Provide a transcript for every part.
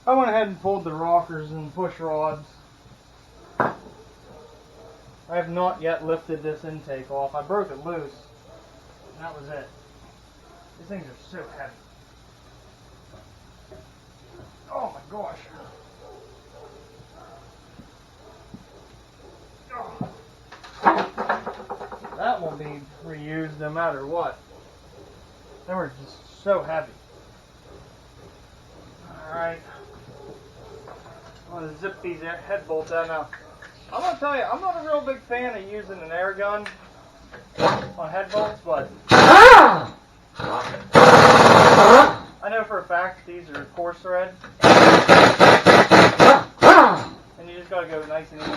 I went ahead and pulled the rockers and push rods. I have not yet lifted this intake off. I broke it loose, and that was it. These things are so heavy. Oh my gosh. Oh. That will be reused no matter what. They were just so heavy. Alright. I'm going to zip these head bolts out now. I'm going to tell you, I'm not a real big fan of using an air gun on head bolts, but I know for a fact these are coarse thread. And you just got to go nice and easy.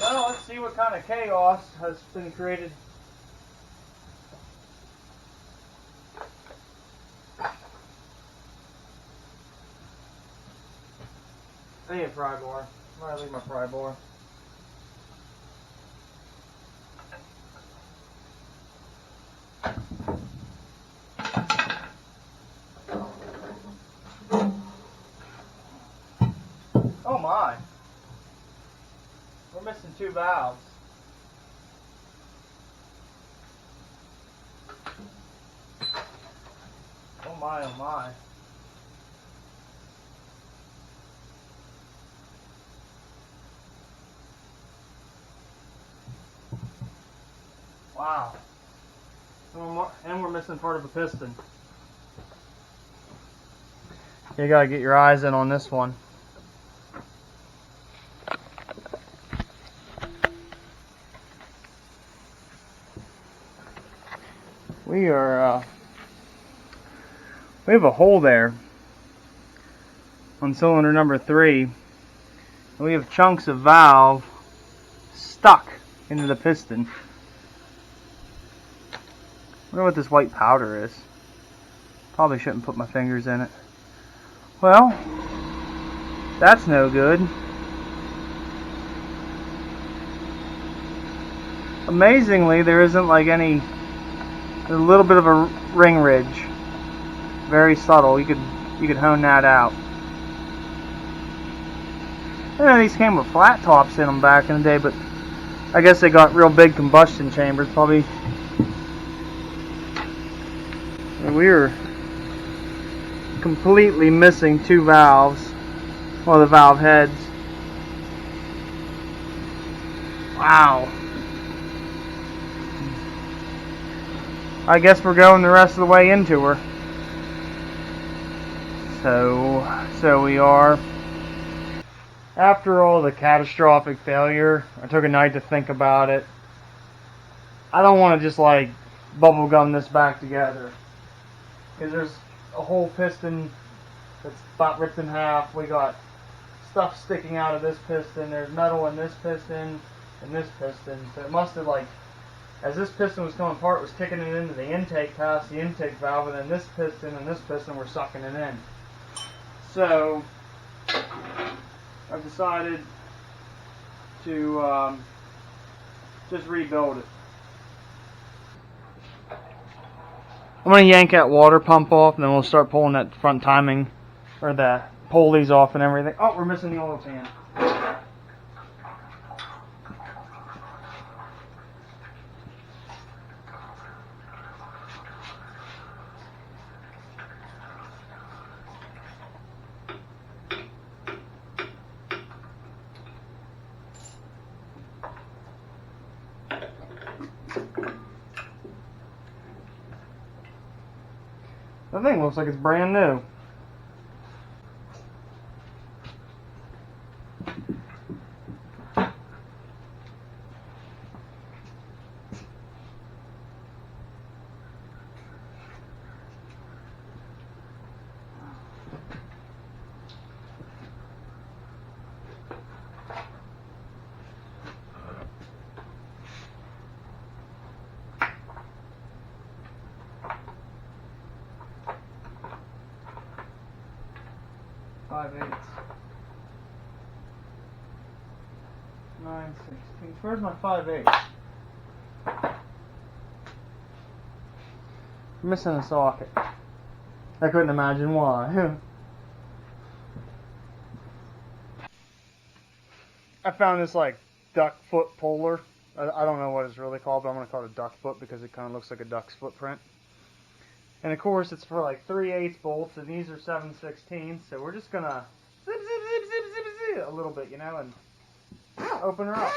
Well, let's see what kind of chaos has been created. I need a pry bar. I'm going to leave my pry bar. Oh my. We're missing 2 valves. Oh my, oh my. Wow. And we're missing part of a piston. You gotta get your eyes in on this one. We have a hole there on cylinder number 3. And we have chunks of valve stuck into the piston. I wonder what this white powder is. Probably shouldn't put my fingers in it. Well, that's no good. Amazingly, there isn't like any. There's a little bit of a ring ridge. Very subtle. You could hone that out. Yeah, these came with flat tops in them back in the day, but I guess they got real big combustion chambers. Probably. We were completely missing 2 valves. Well, the valve heads. Wow. I guess we're going the rest of the way into her. So we are. After all the catastrophic failure, I took a night to think about it. I don't want to just like bubble gum this back together. Because there's a whole piston that's about ripped in half. We got stuff sticking out of this piston. There's metal in this piston and this piston. So it must have like, as this piston was coming apart, it was kicking it into the intake past the intake valve, and then this piston and this piston were sucking it in. So I've decided to just rebuild it. I'm going to yank that water pump off, and then we'll start pulling that front timing, or the pulleys off and everything. Oh, we're missing the oil pan. The thing looks like it's brand new. 5/8. 9/16. Where's my 5/8? I'm missing a socket. I couldn't imagine why. I found this like duck foot puller. I don't know what it's really called, but I'm going to call it a duck foot because it kind of looks like a duck's footprint. And of course it's for like 3/8 bolts, and these are 7/16, so we're just going to zip, zip, zip, zip, zip, zip a little bit, you know, and open her up.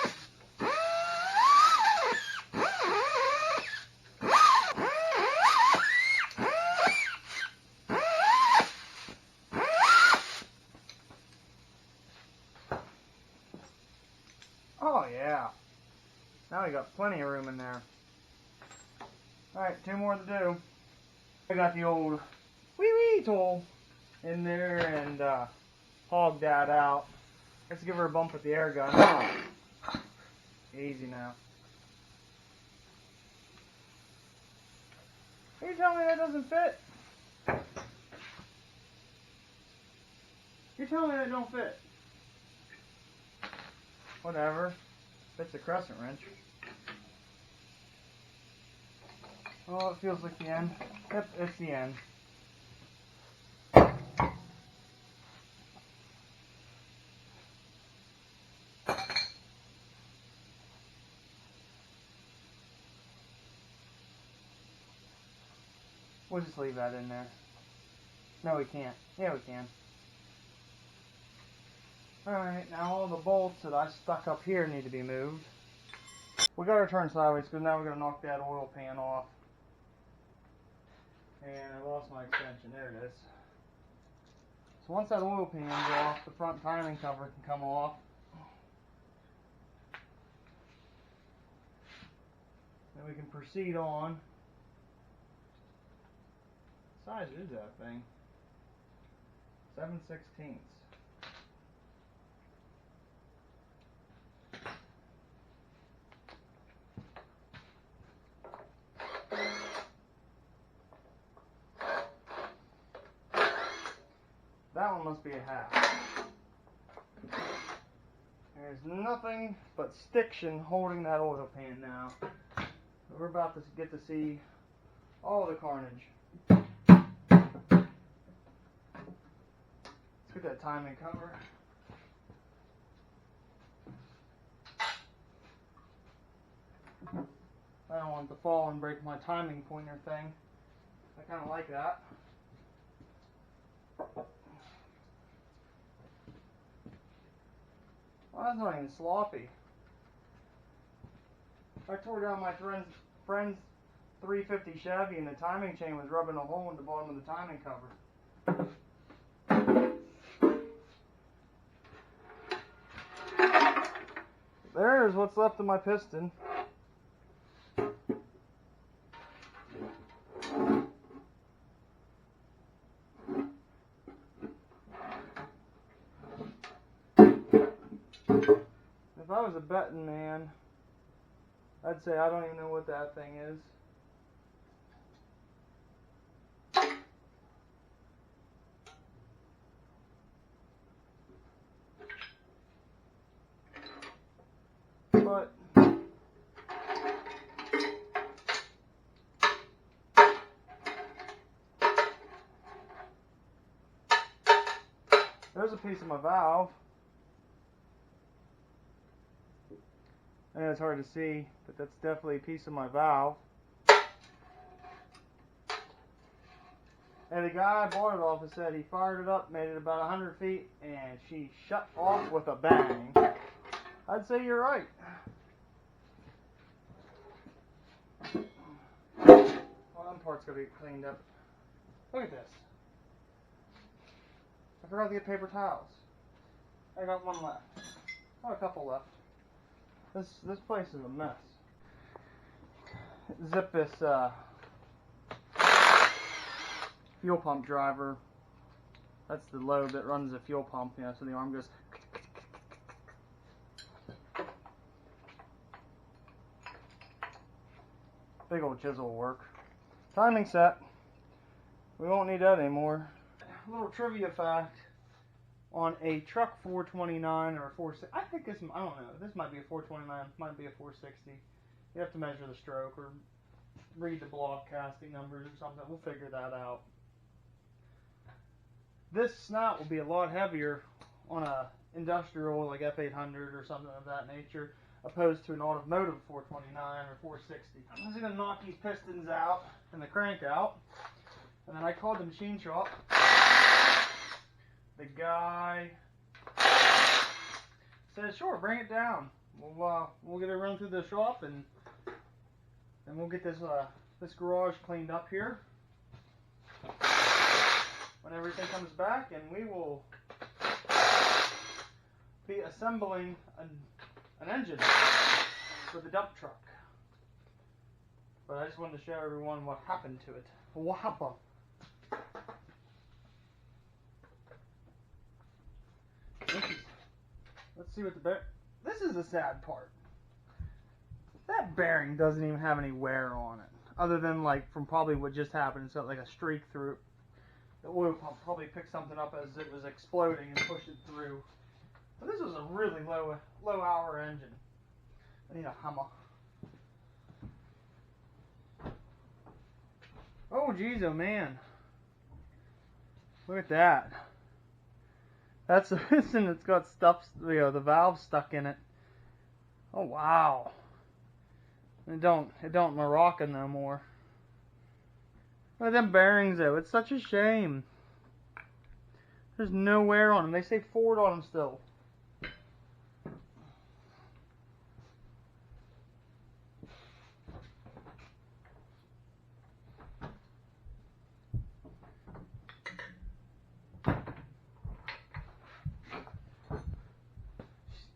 Oh yeah. Now we got plenty of room in there. Alright, 2 more to do. I got the old wee-wee tool in there and hogged that out. Let's give her a bump with the air gun. Easy now. Are you telling me that doesn't fit? You're telling me that don't fit? Whatever. Fits a crescent wrench. Oh, it feels like the end. Yep, it's the end. We'll just leave that in there. No, we can't. Yeah, we can. Alright, now all the bolts that I stuck up here need to be moved. We got to turn sideways because now we're going to knock that oil pan off. And I lost my extension. There it is. So once that oil pan's off, the front timing cover can come off. Then we can proceed on. What size is that thing? 7/16. That one must be a half. There's nothing but stiction holding that oil pan now. We're about to get to see all the carnage. Let's get that timing cover. I don't want it to fall and break my timing pointer thing. I kind of like that. Well, that's not even sloppy. I tore down my friend's 350 Chevy and the timing chain was rubbing a hole in the bottom of the timing cover. There's what's left of my piston. If I was a betting man, I'd say I don't even know what that thing is. But there's a piece of my valve. I know it's hard to see, but that's definitely a piece of my valve. And the guy I bought it off of said he fired it up, made it about 100 feet, and she shut off with a bang. I'd say you're right. Well, that part's going to be cleaned up. Look at this. I forgot to get paper towels. I got one left. Oh, a couple left. This place is a mess. Zip this fuel pump driver. That's the lobe that runs the fuel pump, you know, so the arm goes. Big old chisel work. Timing set. We won't need that anymore. A little trivia fact. on a truck 429 or a 460. I think this, I don't know, this might be a 429, might be a 460. You have to measure the stroke or read the block casting numbers or something. We'll figure that out. This snout will be a lot heavier on a industrial like F800 or something of that nature, opposed to an automotive 429 or 460. I'm just going to knock these pistons out and the crank out, and then I called the machine shop. The guy says, "Sure, bring it down. We'll get it run through the shop and we'll get this this garage cleaned up here when everything comes back, and we will be assembling an engine for the dump truck." But I just wanted to show everyone what happened to it. What happened? Let's see what the this is the sad part. That bearing doesn't even have any wear on it, other than like from probably what just happened. It's got like a streak through it. The oil pump probably picked something up as it was exploding and pushed it through. But this was a really low hour engine. I need a hammer. Oh geez, oh man. Look at that. That's the reason it's got stuff, the valve stuck in it. Oh wow. It don't Moroccan no more. Look at them bearings though. It's such a shame. There's no wear on them. They say Ford on them still.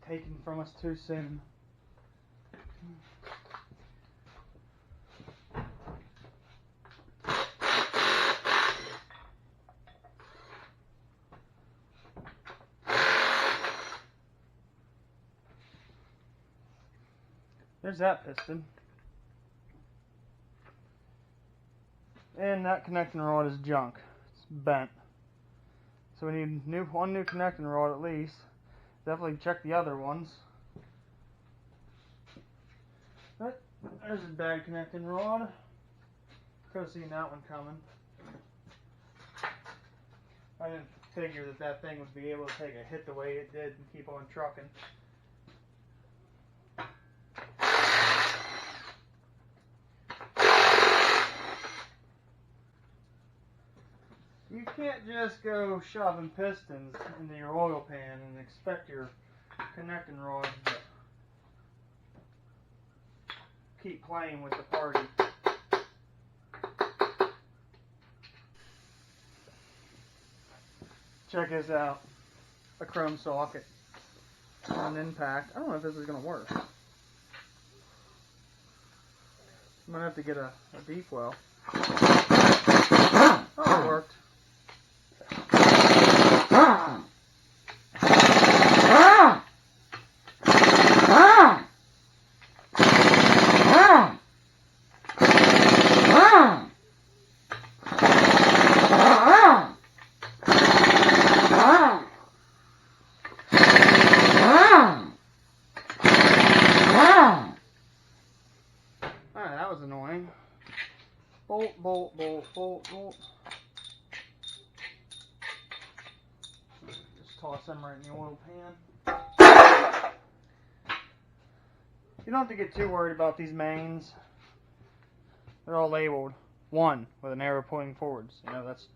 Taken from us too soon. There's that piston. And that connecting rod is junk. It's bent. So we need one new connecting rod at least. Definitely check the other ones. But there's a bad connecting rod. Could have seen that one coming. I didn't figure that thing would be able to take a hit the way it did and keep on trucking. You can't just go shoving pistons into your oil pan and expect your connecting rods to keep playing with the party. Check this out. A chrome socket on an impact. I don't know if this is going to work. I'm going to have to get a deep well. Oh, it worked. That was annoying. Bolt, bolt, bolt, bolt, bolt. Just toss them right in the oil pan. You don't have to get too worried about these mains. They're all labeled 1 with an arrow pointing forwards. You know, that's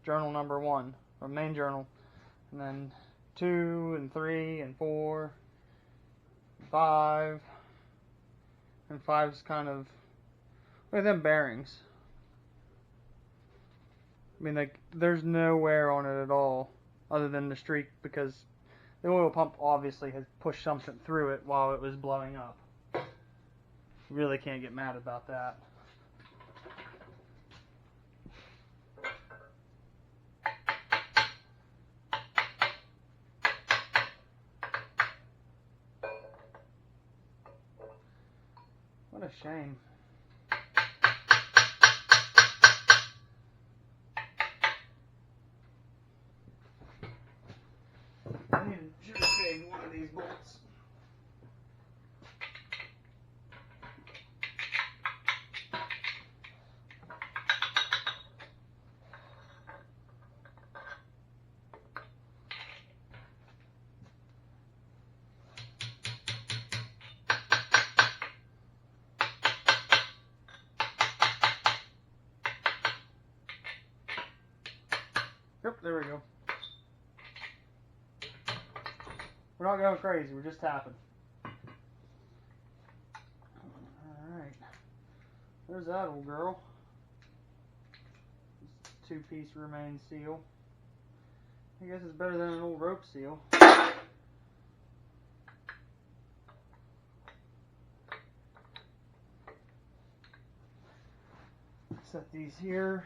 journal number 1, or main journal. And then 2 and 3 and 4 and 5. And 5's kind of, look at them bearings. I mean, like, there's no wear on it at all, other than the streak, because the oil pump obviously has pushed something through it while it was blowing up. You really can't get mad about that. What a shame. Yep, there we go. We're not going crazy, we're just tapping. Alright. There's that old girl. Two-piece remain seal. I guess it's better than an old rope seal. Set these here.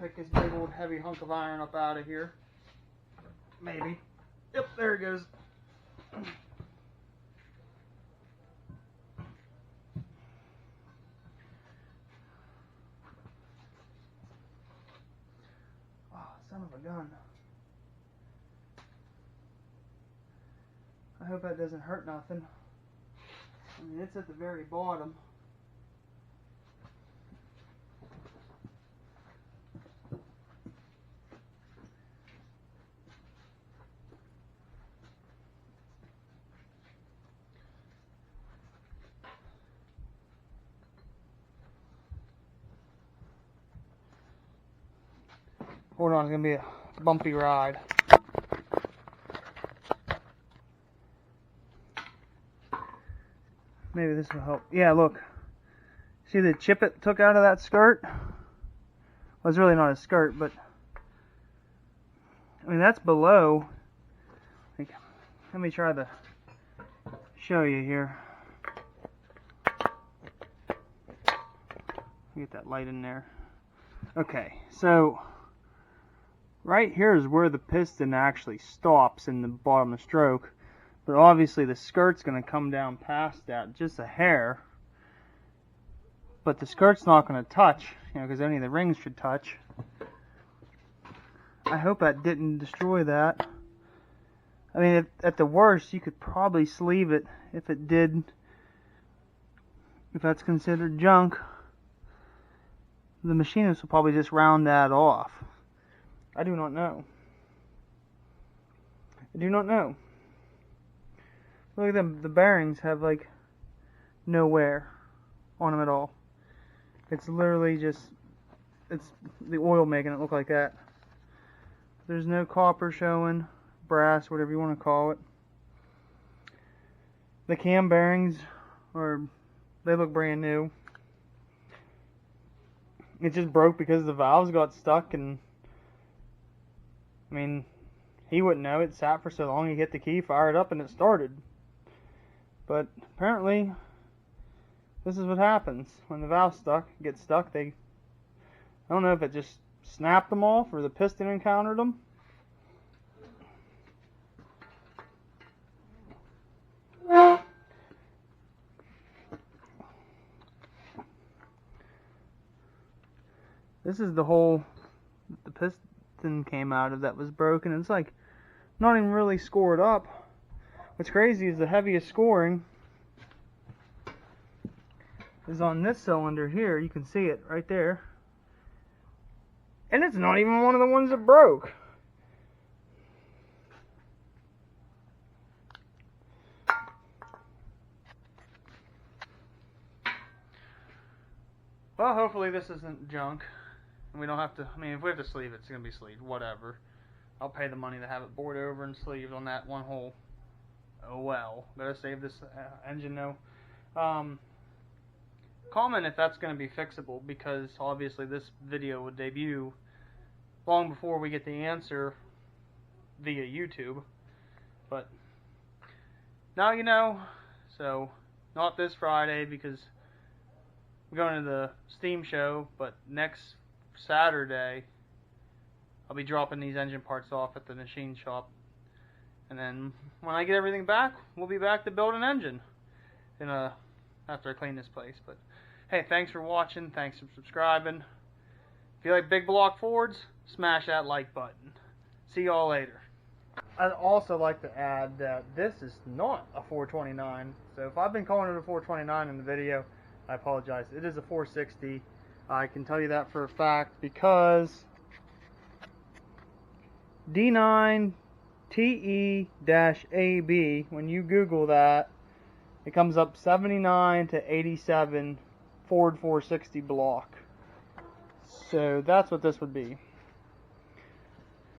Pick this big old heavy hunk of iron up out of here. Maybe. Yep, there it goes. Oh, son of a gun. I hope that doesn't hurt nothing. I mean, it's at the very bottom. Hold on, it's going to be a bumpy ride. Maybe this will help. Yeah, look. See the chip it took out of that skirt? Well, it's really not a skirt, but I mean, that's below. Like, let me try to show you here. Get that light in there. Okay, so right here is where the piston actually stops in the bottom of the stroke. But obviously the skirt's going to come down past that just a hair. But the skirt's not going to touch, you know, because only the rings should touch. I hope that didn't destroy that. I mean, at the worst, you could probably sleeve it if it did. If that's considered junk, the machinist will probably just round that off. I do not know. I do not know. Look at them. The bearings have like no wear on them at all. It's literally just, it's the oil making it look like that. There's no copper showing, brass, whatever you want to call it. The cam bearings they look brand new. It just broke because the valves got stuck, and I mean, he wouldn't know. It sat for so long, he hit the key, fired up, and it started. But apparently, this is what happens when the valve gets stuck. I don't know if it just snapped them off or the piston encountered them. This is the hole the piston came out of that was broken. It's like not even really scored up. What's crazy is the heaviest scoring is on this cylinder here. You can see it right there. And it's not even one of the ones that broke. Well, hopefully this isn't junk. And we don't have to, I mean, if we have to sleeve it, it's going to be sleeved. Whatever. I'll pay the money to have it bored over and sleeved on that one hole. Oh well. Better save this engine though. Comment if that's going to be fixable, because obviously this video would debut long before we get the answer via YouTube. But now you know. So not this Friday because we're going to the Steam show, but next Saturday I'll be dropping these engine parts off at the machine shop. And then when I get everything back, we'll be back to build an engine after I clean this place. But hey, thanks for watching. Thanks for subscribing. If you like big block Fords, smash that like button. See y'all later. I'd also like to add that this is not a 429. So if I've been calling it a 429 in the video, I apologize. It is a 460. I can tell you that for a fact because D9 TE-AB, when you Google that, it comes up 79 to 87 Ford 460 block. So that's what this would be.